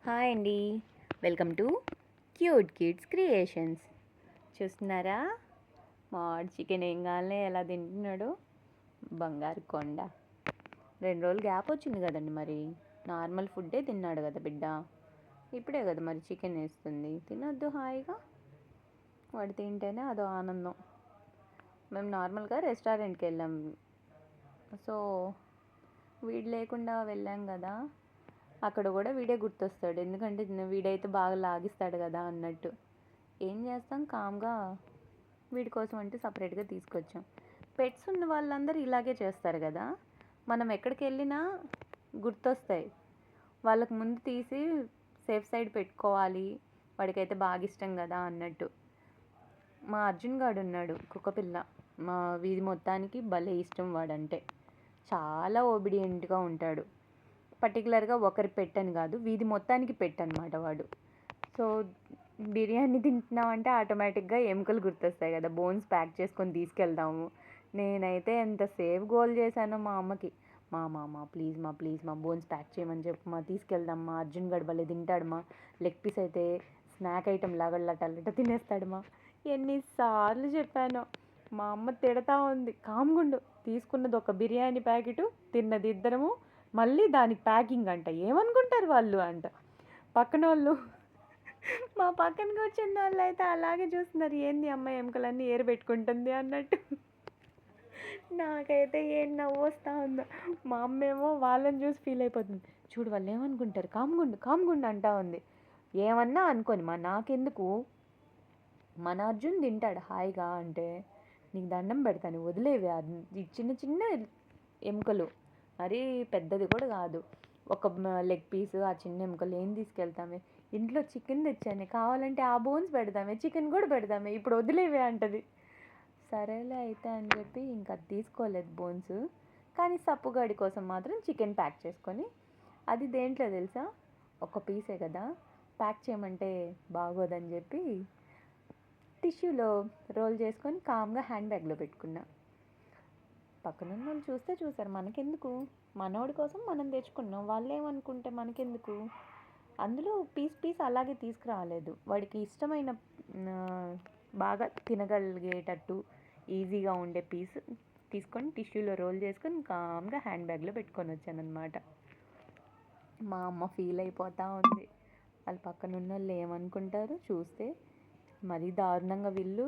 Hi అండి. Welcome to cute kids creations. చూస్తున్నారా మా చికెన్ ఏం కావాలే ఎలా తింటున్నాడు. బంగారు కొండ. 2 రోజులు గ్యాప్ వచ్చింది కదండి. మరి నార్మల్ ఫుడ్డే తిన్నాడు కదా బిడ్డ. ఇప్పుడే కదా మరి చికెన్ వేస్తుంది. తినొద్దు హాయిగా. వాడు తింటేనే అదో ఆనందం. మేము నార్మల్గా రెస్టారెంట్కి వెళ్ళాం. సో వీడు లేకుండా వెళ్ళాం కదా, అక్కడ కూడా వీడే గుర్తొస్తాడు. ఎందుకంటే వీడైతే బాగా లాగిస్తాడు కదా అన్నట్టు. ఏం చేస్తాం, కామ్గా వీడి కోసం అంటే సపరేట్గా తీసుకొచ్చాం. పెట్స్ ఉన్న వాళ్ళందరూ ఇలాగే చేస్తారు కదా. మనం ఎక్కడికి వెళ్ళినా గుర్తొస్తాయి. వాళ్ళకు ముందు తీసి సేఫ్ సైడ్ పెట్టుకోవాలి, వాడికైతే బాగా ఇష్టం కదా అన్నట్టు. మా అర్జున్ గాడు ఉన్నాడు, కుక్కపిల్ల. మా వీధి మొత్తానికి భలే ఇష్టం వాడంటే. చాలా ఓబిడియంట్గా ఉంటాడు. పర్టికులర్గా ఒకరి పెట్టని కాదు, వీధి మొత్తానికి పెట్టనమాట వాడు. సో బిర్యానీ తింటున్నామంటే ఆటోమేటిక్గా ఎముకలు గుర్తొస్తాయి కదా, బోన్స్ ప్యాక్ చేసుకొని తీసుకెళ్తాము. నేనైతే ఎంతసేపు గోల్ చేశానో మా అమ్మకి, ప్లీజ్ మా బోన్స్ ప్యాక్ చేయమని చెప్పు మా, తీసుకెళ్దాం మా, అర్జున్ గడు భలే తింటాడు మా, లెగ్ పీస్ అయితే స్నాక్ ఐటెం లాగా లట తినేస్తాడు మా. ఎన్నిసార్లు చెప్పానో. మా అమ్మ తిడతా ఉంది, కామ్గుండు, తీసుకున్నది ఒక బిర్యానీ ప్యాకెటు, తిన్నది ఇద్దరము, మళ్ళీ దానికి ప్యాకింగ్ అంట, ఏమనుకుంటారు వాళ్ళు అంట. పక్కన వాళ్ళు, మా పక్కన కూర్చున్న వాళ్ళు అయితే అలాగే చూస్తున్నారు, ఏంది అమ్మాయి ఎముకలన్నీ ఏరు పెట్టుకుంటుంది అన్నట్టు. నాకైతే ఏం నవ్వు వస్తూ ఉందో. మా అమ్మేమో వాళ్ళని చూసి ఫీల్ అయిపోతుంది. చూడు వాళ్ళు ఏమనుకుంటారు, కామ్గుండు అంటా ఉంది. ఏమన్నా అనుకోని మా, నాకెందుకు, మన అర్జున్ తింటాడు హాయిగా అంటే నీకు దండం పెడతాను వదిలేవి. చిన్న చిన్న ఎముకలు, మరీ పెద్దది కూడా కాదు. ఒక లెగ్ పీసు, ఆ చిన్న ఎముకలు ఏం తీసుకెళ్తామే, ఇంట్లో చికెన్ తెచ్చానే, కావాలంటే ఆ బోన్స్ పెడదామే, చికెన్ కూడా పెడదామే, ఇప్పుడు వదిలేవే అంటది. సరేలే అయితే అని చెప్పి ఇంకా తీసుకోలేదు బోన్స్. కానీ సప్పుగాడి కోసం మాత్రం చికెన్ ప్యాక్ చేసుకొని, అది దేంట్లో తెలుసా, ఒక పీసే కదా ప్యాక్ చేయమంటే బాగోదని చెప్పి టిష్యూలో రోల్ చేసుకొని కామ్గా హ్యాండ్ బ్యాగ్లో పెట్టుకున్నా. పక్కన వాళ్ళు చూసారు, మనకెందుకు, మనోడి కోసం మనం తెచ్చుకున్నాం, వాళ్ళు ఏమనుకుంటే మనకెందుకు. అందులో పీస్ అలాగే తీసుకురాలేదు. వాడికి ఇష్టమైన బాగా తినగలిగేటట్టు ఈజీగా ఉండే పీస్ తీసుకొని టిష్యూలో రోల్ చేసుకొని కామ్గా హ్యాండ్ బ్యాగ్లో పెట్టుకొని వచ్చానమాట. మా అమ్మ ఫీల్ అయిపోతూ ఉంది. వాళ్ళ పక్కన ఉన్న వాళ్ళు ఏమనుకుంటారు చూస్తే, మరీ దారుణంగా వీళ్ళు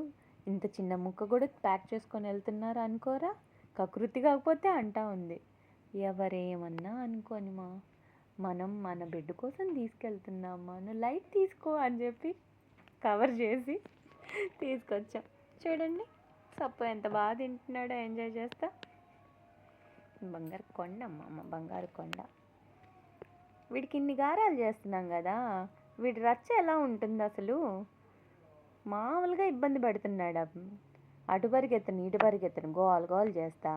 ఇంత చిన్న ముక్క కూడా ప్యాక్ చేసుకొని వెళ్తున్నారు అనుకోరా, కకృతి కాకపోతే అంటా ఉంది. ఎవరేమన్నా అనుకోని మా, మనం మన బిడ్డ కోసం తీసుకెళ్తున్నామా, నువ్వు లైట్ తీసుకో అని చెప్పి కవర్ చేసి తీసుకొచ్చాం. చూడండి సప్పు ఎంత బాగా తింటున్నాడో, ఎంజాయ్ చేస్తా. బంగారు కొండ అమ్మ, బంగారు కొండ. వీడికి ఇన్ని గారాలు చేస్తున్నాం కదా, వీడి రచ్చ ఎలా ఉంటుంది అసలు. మామూలుగా ఇబ్బంది పడుతున్నాడు. అటు పరిగెత్తను ఇటు పరిగెత్తను గోలు చేస్తా.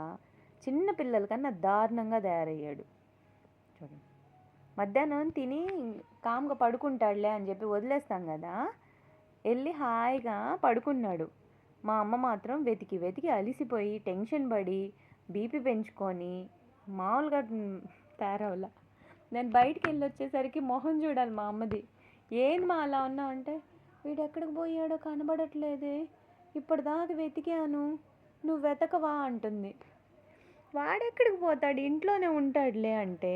చిన్న పిల్లల కన్నా దారుణంగా తయారయ్యాడు. చూడండి, మధ్యాహ్నం తిని కామ్గా పడుకుంటాడులే అని చెప్పి వదిలేస్తాం కదా, వెళ్ళి హాయిగా పడుకున్నాడు. మా అమ్మ మాత్రం వెతికి అలిసిపోయి టెన్షన్ పడి బీపీ పెంచుకొని మామూలుగా తయారవలా. నేను బయటికి వెళ్ళి వచ్చేసరికి మొహం చూడాలి మా అమ్మది. ఏంది మా అలా ఉన్నావు అంటే, వీడు ఎక్కడికి పోయాడో కనబడట్లేదే, ఇప్పటిదాకా వెతికాను, నువ్వు వెతకవా అంటుంది. వాడెక్కడికి పోతాడు, ఇంట్లోనే ఉంటాడులే అంటే,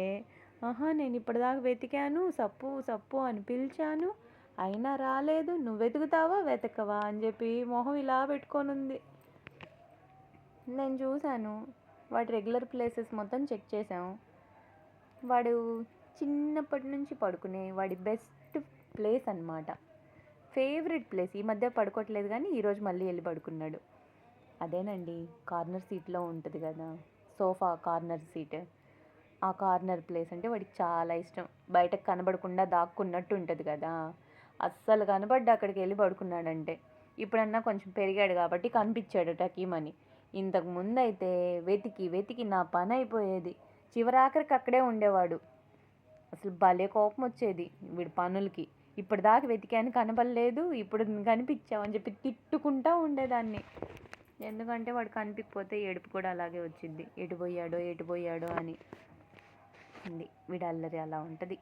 నేను ఇప్పటిదాకా వెతికాను, సప్పు అని పిలిచాను, అయినా రాలేదు, నువ్వు వెతకవా అని చెప్పి మొహం ఇలా పెట్టుకొని ఉంది. నేను చూశాను, వాడు రెగ్యులర్ ప్లేసెస్ మొత్తం చెక్ చేసాము. వాడు చిన్నప్పటి నుంచి పడుకునే వాడి బెస్ట్ ప్లేస్ అన్నమాట, ఫేవరెట్ ప్లేస్. ఈ మధ్య పడుకోవట్లేదు కానీ ఈరోజు మళ్ళీ వెళ్ళి పడుకున్నాడు. అదేనండి, కార్నర్ సీట్లో ఉంటుంది కదా, సోఫా కార్నర్ సీట్, ఆ కార్నర్ ప్లేస్ అంటే వాడికి చాలా ఇష్టం. బయటకు కనబడకుండా దాక్కున్నట్టు ఉంటుంది కదా, అస్సలు కనబడ్డా అక్కడికి వెళ్ళి పడుకున్నాడంటే. ఇప్పుడన్నా కొంచెం పెరిగాడు కాబట్టి కనిపించాడు టకీమని. ఇంతకు ముందు అయితే వెతికి నా పని అయిపోయేది. చివరాఖరికి అక్కడే ఉండేవాడు. అసలు భలే కోపం వచ్చేది వీడి పనులకి. ఇప్పటిదాకా వెతికాను కనపడలేదు, ఇప్పుడు కనిపించావని చెప్పి తిట్టుకుంటూ ఉండేదాన్ని. ఎందుకంటే వాడు కనిపించకపోతే ఏడుపు కూడా అలాగే వచ్చింది, ఎటు పోయాడో అని. వీడి అల్లరి అలా ఉంటుంది.